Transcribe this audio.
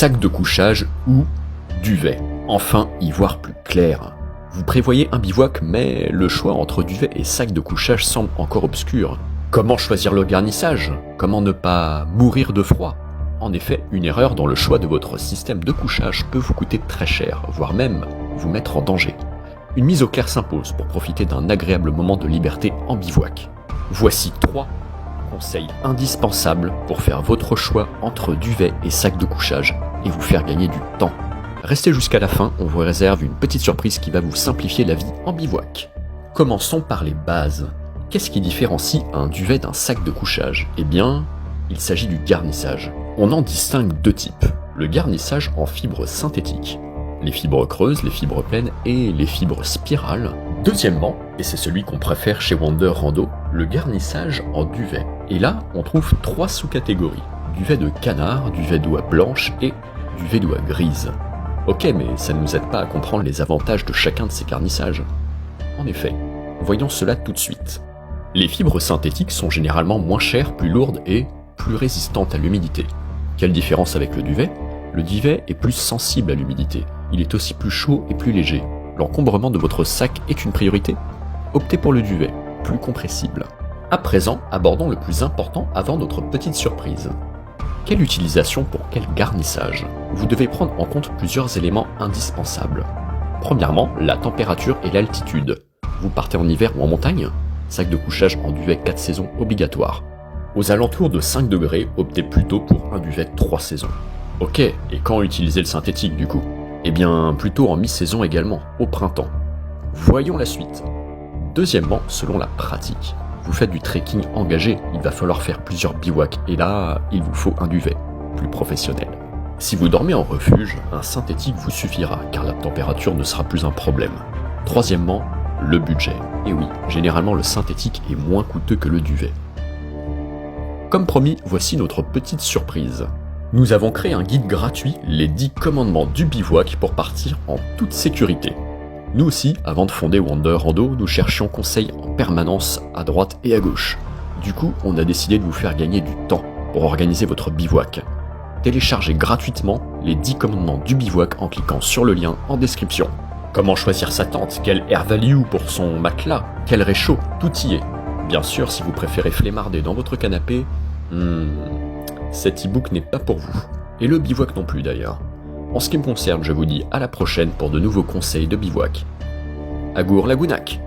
sac de couchage ou duvet. Enfin, y voir plus clair. Vous prévoyez un bivouac, mais le choix entre duvet et sac de couchage semble encore obscur. Comment choisir le garnissage? Comment ne pas mourir de froid? En effet, une erreur dans le choix de votre système de couchage peut vous coûter très cher, voire même vous mettre en danger. Une mise au clair s'impose pour profiter d'un agréable moment de liberté en bivouac. Voici 3 conseils indispensables pour faire votre choix entre duvet et sac de couchage et vous faire gagner du temps. Restez jusqu'à la fin, on vous réserve une petite surprise qui va vous simplifier la vie en bivouac. Commençons par les bases. Qu'est-ce qui différencie un duvet d'un sac de couchage? Eh bien, il s'agit du garnissage. On en distingue 2 types. Le garnissage en fibres synthétiques, les fibres creuses, les fibres pleines et les fibres spirales. Deuxièmement, et c'est celui qu'on préfère chez Wander Rando, le garnissage en duvet. Et là, on trouve 3 sous-catégories. Duvet de canard, duvet d'oie blanche et duvet d'oie grise. Ok, mais ça ne nous aide pas à comprendre les avantages de chacun de ces garnissages. En effet, voyons cela tout de suite. Les fibres synthétiques sont généralement moins chères, plus lourdes et plus résistantes à l'humidité. Quelle différence avec le duvet? Le duvet est plus sensible à l'humidité. Il est aussi plus chaud et plus léger. L'encombrement de votre sac est une priorité? Optez pour le duvet, plus compressible. À présent, abordons le plus important avant notre petite surprise. Quelle utilisation pour quel garnissage? Vous devez prendre en compte plusieurs éléments indispensables. Premièrement, la température et l'altitude. Vous partez en hiver ou en montagne? Sac de couchage en duvet 4 saisons obligatoire. Aux alentours de 5 degrés, optez plutôt pour un duvet 3 saisons. Ok, et quand utiliser le synthétique du coup? Eh bien, plutôt en mi-saison également, au printemps. Voyons la suite. Deuxièmement, selon la pratique. Vous faites du trekking engagé, il va falloir faire plusieurs bivouacs, et là, il vous faut un duvet, plus professionnel. Si vous dormez en refuge, un synthétique vous suffira, car la température ne sera plus un problème. Troisièmement, le budget. Et oui, généralement le synthétique est moins coûteux que le duvet. Comme promis, voici notre petite surprise. Nous avons créé un guide gratuit, les 10 commandements du bivouac pour partir en toute sécurité. Nous aussi, avant de fonder Wander Rando, nous cherchions conseils en permanence à droite et à gauche. Du coup, on a décidé de vous faire gagner du temps pour organiser votre bivouac. Téléchargez gratuitement les 10 commandements du bivouac en cliquant sur le lien en description. Comment choisir sa tente? Quel air value pour son matelas? Quel réchaud? Tout y est. Bien sûr, si vous préférez flemmarder dans votre canapé, cet e-book n'est pas pour vous. Et le bivouac non plus d'ailleurs. En ce qui me concerne, je vous dis à la prochaine pour de nouveaux conseils de bivouac. Agour la Gounac!